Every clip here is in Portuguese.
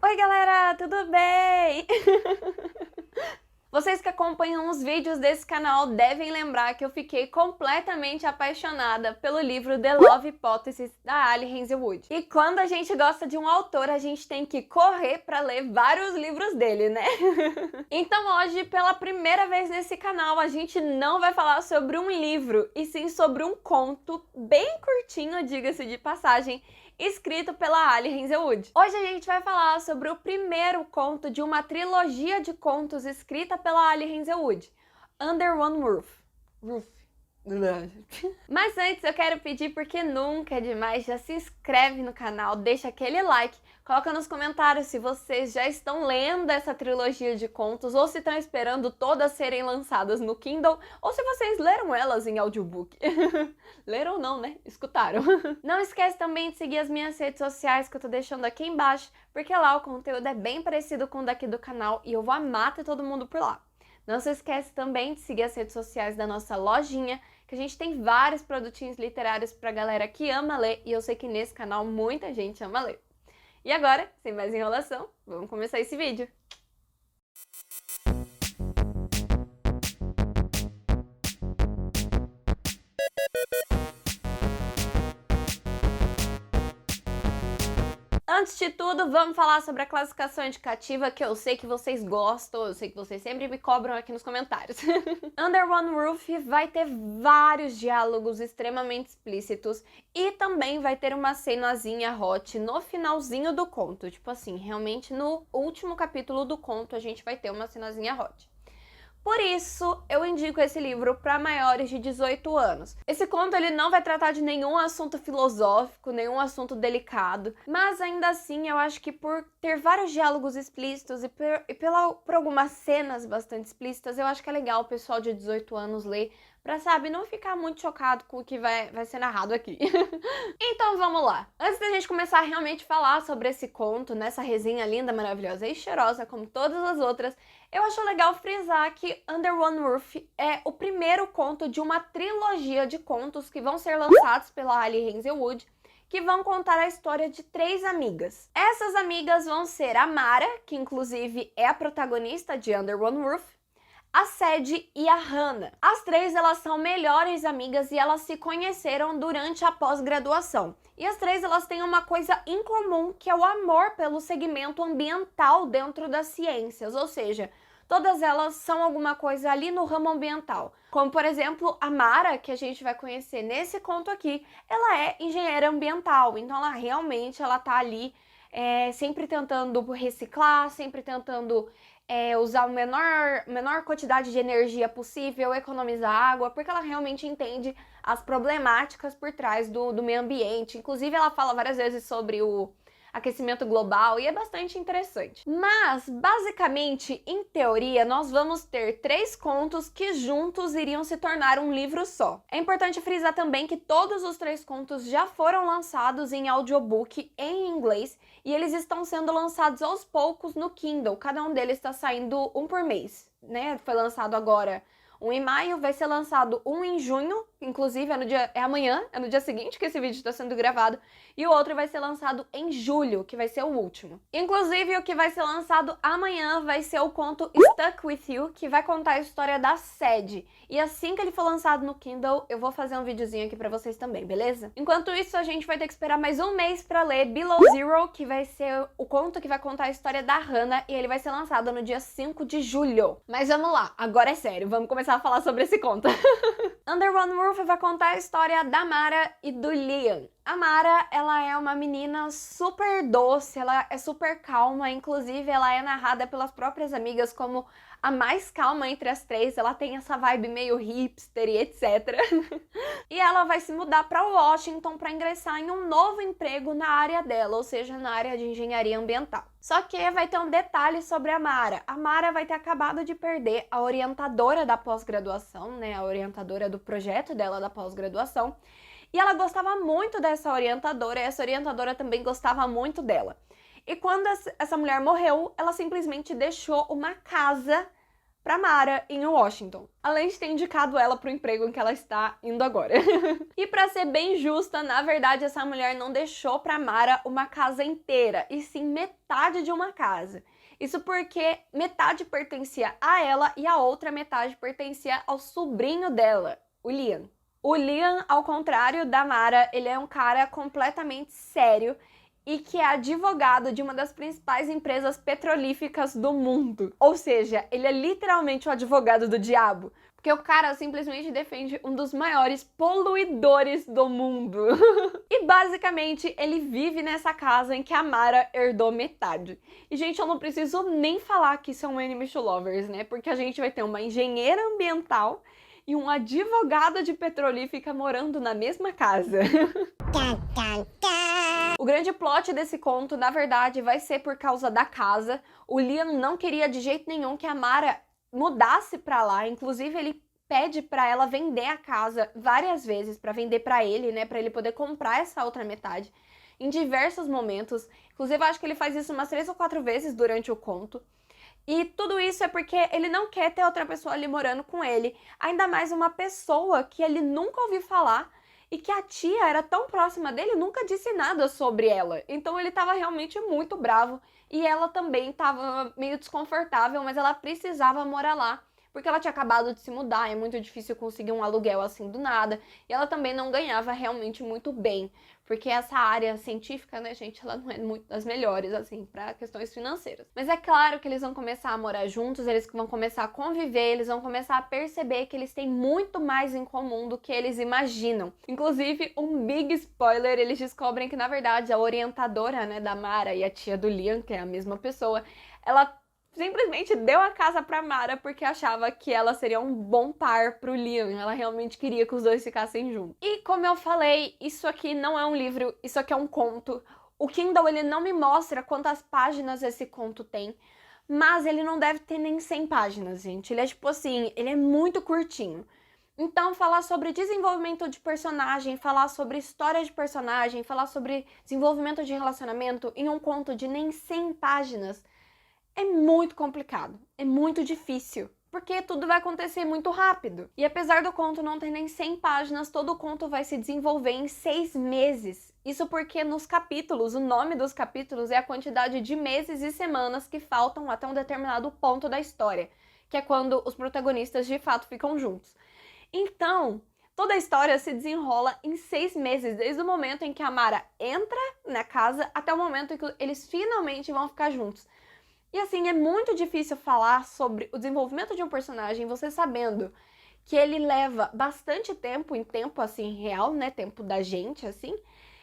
Oi galera, tudo bem? Vocês que acompanham os vídeos desse canal devem lembrar que eu fiquei completamente apaixonada pelo livro The Love Hypothesis da Ali Hazelwood. E quando a gente gosta de um autor, a gente tem que correr para ler vários livros dele, né? Então hoje, pela primeira vez nesse canal, a gente não vai falar sobre um livro, e sim sobre um conto bem curtinho, diga-se de passagem, escrito pela Ali Hazelwood. Hoje a gente vai falar sobre o primeiro conto de uma trilogia de contos escrita pela Ali Hazelwood, Under One Roof. Mas antes eu quero pedir, porque nunca é demais, já se inscreve no canal, deixa aquele like, coloca nos comentários se vocês já estão lendo essa trilogia de contos ou se estão esperando todas serem lançadas no Kindle ou se vocês leram elas em audiobook. Leram não, né? Escutaram. Não esquece também de seguir as minhas redes sociais que eu tô deixando aqui embaixo, porque lá o conteúdo é bem parecido com o daqui do canal e eu vou amar ter todo mundo por lá. Não se esquece também de seguir as redes sociais da nossa lojinha, que a gente tem vários produtinhos literários pra galera que ama ler, e eu sei que nesse canal muita gente ama ler. E agora, sem mais enrolação, vamos começar esse vídeo! Antes de tudo, vamos falar sobre a classificação indicativa, que eu sei que vocês gostam, eu sei que vocês sempre me cobram aqui nos comentários. Under One Roof vai ter vários diálogos extremamente explícitos e também vai ter uma cenazinha hot no finalzinho do conto. Tipo assim, realmente no último capítulo do conto a gente vai ter uma cenazinha hot. Por isso, eu indico esse livro para maiores de 18 anos. Esse conto ele não vai tratar de nenhum assunto filosófico, nenhum assunto delicado, mas ainda assim eu acho que por ter vários diálogos explícitos e por algumas cenas bastante explícitas, eu acho que é legal o pessoal de 18 anos ler, pra, sabe, não ficar muito chocado com o que vai ser narrado aqui. Então vamos lá. Antes da gente começar a realmente falar sobre esse conto, nessa resenha linda, maravilhosa e cheirosa, como todas as outras, eu acho legal frisar que Under One Roof é o primeiro conto de uma trilogia de contos que vão ser lançados pela Ali Hazelwood, que vão contar a história de 3 amigas. Essas amigas vão ser a Mara, que inclusive é a protagonista de Under One Roof, a Sadie e a Hannah. As 3 elas são melhores amigas e elas se conheceram durante a pós-graduação. E as 3 elas têm uma coisa em comum, que é o amor pelo segmento ambiental dentro das ciências, ou seja, todas elas são alguma coisa ali no ramo ambiental. Como, por exemplo, a Mara, que a gente vai conhecer nesse conto aqui, ela é engenheira ambiental, então ela realmente tá ali sempre tentando reciclar, sempre tentando usar a menor quantidade de energia possível, economizar água, porque ela realmente entende as problemáticas por trás do meio ambiente. Inclusive, ela fala várias vezes sobre o aquecimento global e é bastante interessante. Mas, basicamente, em teoria, nós vamos ter 3 contos que juntos iriam se tornar um livro só. É importante frisar também que todos os 3 contos já foram lançados em audiobook em inglês e eles estão sendo lançados aos poucos no Kindle. Cada um deles está saindo um por mês, né? Foi lançado agora um em maio, vai ser lançado um em junho, inclusive é amanhã, é no dia seguinte que esse vídeo está sendo gravado, e o outro vai ser lançado em julho, que vai ser o último. Inclusive, o que vai ser lançado amanhã vai ser o conto Stuck With You, que vai contar a história da Sadie. E assim que ele for lançado no Kindle, eu vou fazer um videozinho aqui pra vocês também, beleza? Enquanto isso, a gente vai ter que esperar mais um mês pra ler Below Zero, que vai ser o conto que vai contar a história da Hannah, e ele vai ser lançado no dia 5 de julho. Mas vamos lá, agora é sério, vamos começar a falar sobre esse conto. Under One Roof vai contar a história da Mara e do Liam. A Mara, ela é uma menina super doce, ela é super calma, inclusive ela é narrada pelas próprias amigas como a mais calma entre as 3, ela tem essa vibe meio hipster e etc. E ela vai se mudar para Washington para ingressar em um novo emprego na área dela, ou seja, na área de engenharia ambiental. Só que vai ter um detalhe sobre a Mara. A Mara vai ter acabado de perder a orientadora da pós-graduação, né, a orientadora do projeto dela da pós-graduação, e ela gostava muito dessa orientadora, e essa orientadora também gostava muito dela. E quando essa mulher morreu, ela simplesmente deixou uma casa para Mara em Washington, além de ter indicado ela para o emprego em que ela está indo agora. E para ser bem justa, na verdade essa mulher não deixou para Mara uma casa inteira, e sim metade de uma casa. Isso porque metade pertencia a ela e a outra metade pertencia ao sobrinho dela, o Liam. O Liam, ao contrário da Mara, ele é um cara completamente sério e que é advogado de uma das principais empresas petrolíferas do mundo. Ou seja, ele é literalmente o advogado do diabo, porque o cara simplesmente defende um dos maiores poluidores do mundo. E basicamente ele vive nessa casa em que a Mara herdou metade. E gente, eu não preciso nem falar que isso é um Enemies to Lovers, né? Porque a gente vai ter uma engenheira ambiental e um advogado de petrolífera morando na mesma casa. O grande plot desse conto, na verdade, vai ser por causa da casa. O Liam não queria de jeito nenhum que a Mara mudasse pra lá. Inclusive, ele pede pra ela vender a casa várias vezes, pra vender pra ele, né? Pra ele poder comprar essa outra metade em diversos momentos. Inclusive, eu acho que ele faz isso umas 3 ou 4 vezes durante o conto. E tudo isso é porque ele não quer ter outra pessoa ali morando com ele. Ainda mais uma pessoa que ele nunca ouviu falar e que a tia era tão próxima dele, nunca disse nada sobre ela. Então ele tava realmente muito bravo e ela também tava meio desconfortável, mas ela precisava morar lá, porque ela tinha acabado de se mudar, é muito difícil conseguir um aluguel assim do nada, e ela também não ganhava realmente muito bem, porque essa área científica, né, gente, ela não é muito das melhores, assim, para questões financeiras. Mas é claro que eles vão começar a morar juntos, eles vão começar a conviver, eles vão começar a perceber que eles têm muito mais em comum do que eles imaginam. Inclusive, um big spoiler, eles descobrem que, na verdade, a orientadora, né, da Mara e a tia do Liam, que é a mesma pessoa, ela simplesmente deu a casa pra Mara porque achava que ela seria um bom par pro Liam. Ela realmente queria que os dois ficassem juntos. E como eu falei, isso aqui não é um livro, isso aqui é um conto. O Kindle, ele não me mostra quantas páginas esse conto tem, mas ele não deve ter nem 100 páginas, gente. Ele é tipo assim, ele é muito curtinho. Então, falar sobre desenvolvimento de personagem, falar sobre história de personagem, falar sobre desenvolvimento de relacionamento em um conto de nem 100 páginas é muito complicado, é muito difícil, porque tudo vai acontecer muito rápido. E apesar do conto não ter nem 100 páginas, todo o conto vai se desenvolver em 6 meses. Isso porque nos capítulos, o nome dos capítulos é a quantidade de meses e semanas que faltam até um determinado ponto da história, que é quando os protagonistas de fato ficam juntos. Então, toda a história se desenrola em 6 meses, desde o momento em que a Mara entra na casa até o momento em que eles finalmente vão ficar juntos. E assim, é muito difícil falar sobre o desenvolvimento de um personagem, você sabendo que ele leva bastante tempo, em tempo assim real, né, tempo da gente assim,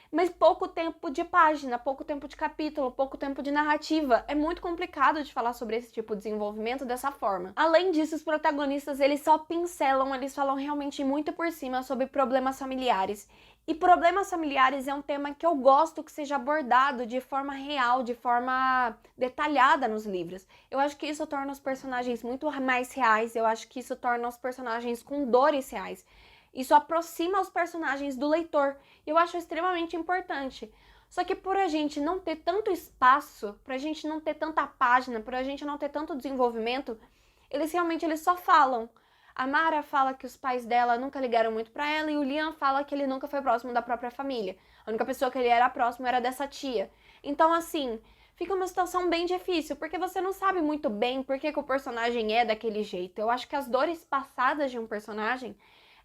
mas pouco tempo de página, pouco tempo de capítulo, pouco tempo de narrativa. É muito complicado de falar sobre esse tipo de desenvolvimento dessa forma. Além disso, os protagonistas, eles só pincelam, eles falam realmente muito por cima sobre problemas familiares. E problemas familiares é um tema que eu gosto que seja abordado de forma real, de forma detalhada nos livros. Eu acho que isso torna os personagens muito mais reais, eu acho que isso torna os personagens com dores reais. Isso aproxima os personagens do leitor, e eu acho extremamente importante. Só que por a gente não ter tanto espaço, pra gente não ter tanta página, por a gente não ter tanto desenvolvimento, eles só falam. A Mara fala que os pais dela nunca ligaram muito pra ela, e o Liam fala que ele nunca foi próximo da própria família. A única pessoa que ele era próximo era dessa tia. Então, assim, fica uma situação bem difícil, porque você não sabe muito bem por que o personagem é daquele jeito. Eu acho que as dores passadas de um personagem,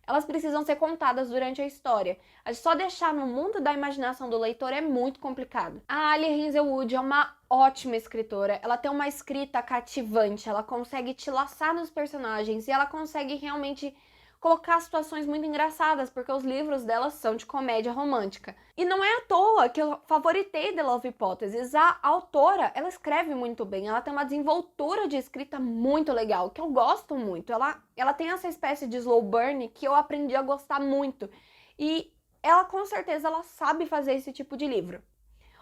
elas precisam ser contadas durante a história. Só deixar no mundo da imaginação do leitor é muito complicado. A Ali Hazelwood é uma ótima escritora. Ela tem uma escrita cativante, ela consegue te laçar nos personagens e ela consegue realmente colocar situações muito engraçadas, porque os livros dela são de comédia romântica. E não é à toa que eu favoritei The Love Hypothesis. A autora, ela escreve muito bem, ela tem uma desenvoltura de escrita muito legal, que eu gosto muito. Ela tem essa espécie de slow burn que eu aprendi a gostar muito. E ela, com certeza, ela sabe fazer esse tipo de livro.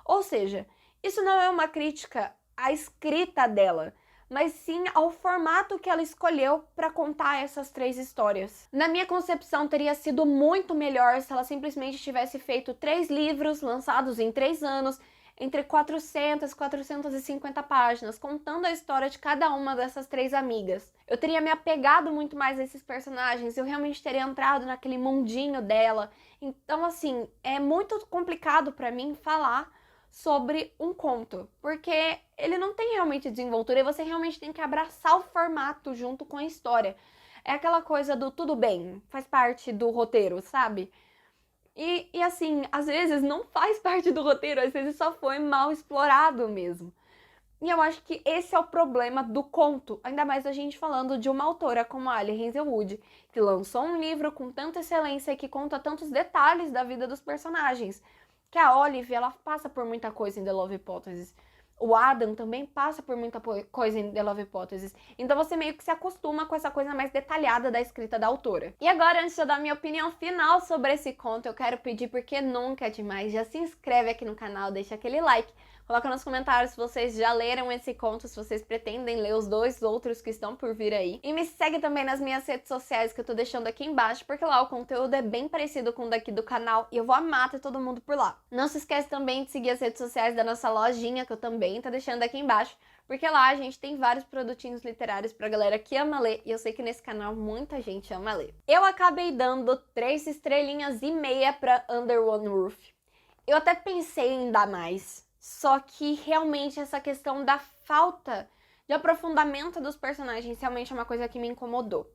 Ou seja, isso não é uma crítica à escrita dela, mas sim ao formato que ela escolheu para contar essas 3 histórias. Na minha concepção, teria sido muito melhor se ela simplesmente tivesse feito 3 livros lançados em 3 anos, entre 400 e 450 páginas, contando a história de cada uma dessas 3 amigas. Eu teria me apegado muito mais a esses personagens, eu realmente teria entrado naquele mundinho dela. Então, assim, é muito complicado pra mim falar sobre um conto, porque ele não tem realmente desenvoltura e você realmente tem que abraçar o formato junto com a história. É aquela coisa do tudo bem, faz parte do roteiro, sabe? E assim, às vezes não faz parte do roteiro, às vezes só foi mal explorado mesmo. E eu acho que esse é o problema do conto, ainda mais a gente falando de uma autora como a Ali Hazelwood, que lançou um livro com tanta excelência e que conta tantos detalhes da vida dos personagens. Que a Olive, ela passa por muita coisa em The Love Hypothesis. O Adam também passa por muita coisa em The Love Hypothesis. Então você meio que se acostuma com essa coisa mais detalhada da escrita da autora. E agora, antes de eu dar minha opinião final sobre esse conto, eu quero pedir, porque nunca é demais, já se inscreve aqui no canal, deixa aquele like. Coloca nos comentários se vocês já leram esse conto, se vocês pretendem ler os 2 outros que estão por vir aí. E me segue também nas minhas redes sociais que eu tô deixando aqui embaixo, porque lá o conteúdo é bem parecido com o daqui do canal e eu vou amar ter todo mundo por lá. Não se esquece também de seguir as redes sociais da nossa lojinha, que eu também tô deixando aqui embaixo, porque lá a gente tem vários produtinhos literários pra galera que ama ler, e eu sei que nesse canal muita gente ama ler. Eu acabei dando 3 estrelinhas e meia pra Under One Roof. Eu até pensei em dar mais, só que realmente essa questão da falta de aprofundamento dos personagens realmente é uma coisa que me incomodou.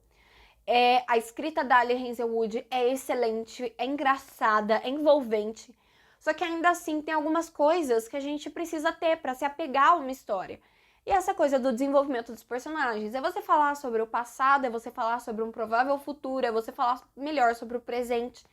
A escrita da Ali Hazelwood é excelente, é engraçada, é envolvente, só que ainda assim tem algumas coisas que a gente precisa ter para se apegar a uma história. E essa coisa do desenvolvimento dos personagens, é você falar sobre o passado, é você falar sobre um provável futuro, é você falar melhor sobre o presente.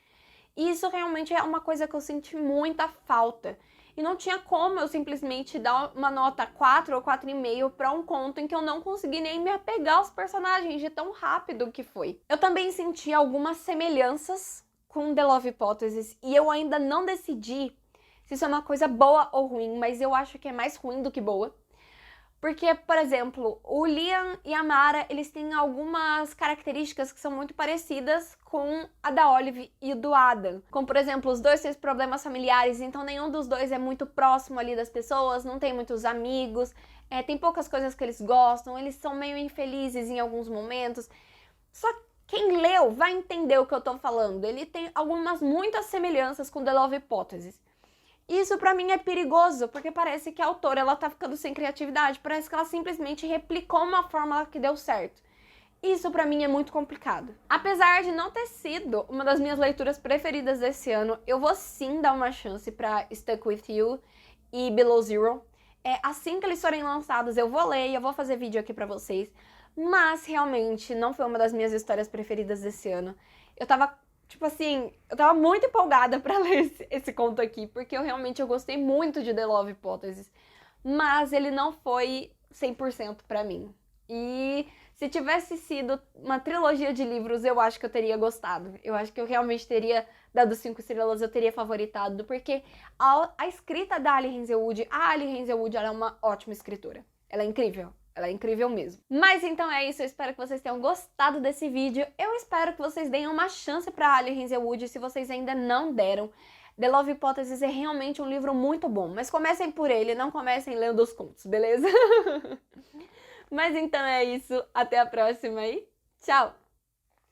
E isso realmente é uma coisa que eu senti muita falta. E não tinha como eu simplesmente dar uma nota 4 ou 4,5 para um conto em que eu não consegui nem me apegar aos personagens de tão rápido que foi. Eu também senti algumas semelhanças com The Love Hypothesis e eu ainda não decidi se isso é uma coisa boa ou ruim, mas eu acho que é mais ruim do que boa. Porque, por exemplo, o Liam e a Mara, eles têm algumas características que são muito parecidas com a da Olive e do Adam. Como, por exemplo, os dois têm problemas familiares, então nenhum dos dois é muito próximo ali das pessoas, não tem muitos amigos, tem poucas coisas que eles gostam, eles são meio infelizes em alguns momentos. Só que quem leu vai entender o que eu tô falando. Ele tem muitas semelhanças com The Love Hypothesis. Isso pra mim é perigoso, porque parece que a autora ela tá ficando sem criatividade, parece que ela simplesmente replicou uma fórmula que deu certo. Isso pra mim é muito complicado. Apesar de não ter sido uma das minhas leituras preferidas desse ano, eu vou sim dar uma chance pra Stuck With You e Below Zero. Assim que eles forem lançados eu vou ler e eu vou fazer vídeo aqui pra vocês, mas realmente não foi uma das minhas histórias preferidas desse ano. Eu tava muito empolgada pra ler esse conto aqui, porque eu gostei muito de The Love Hypothesis, mas ele não foi 100% pra mim. E se tivesse sido uma trilogia de livros, eu acho que eu teria gostado. Eu acho que eu realmente teria dado 5 estrelas, eu teria favoritado, porque a escrita da Ali Hazelwood, ela é uma ótima escritora. Ela é incrível. Ela é incrível mesmo. Mas então é isso, eu espero que vocês tenham gostado desse vídeo. Eu espero que vocês deem uma chance pra Ali Hazelwood, se vocês ainda não deram. The Love Hypothesis é realmente um livro muito bom, mas comecem por ele, não comecem lendo os contos, beleza? Mas então é isso, até a próxima e tchau!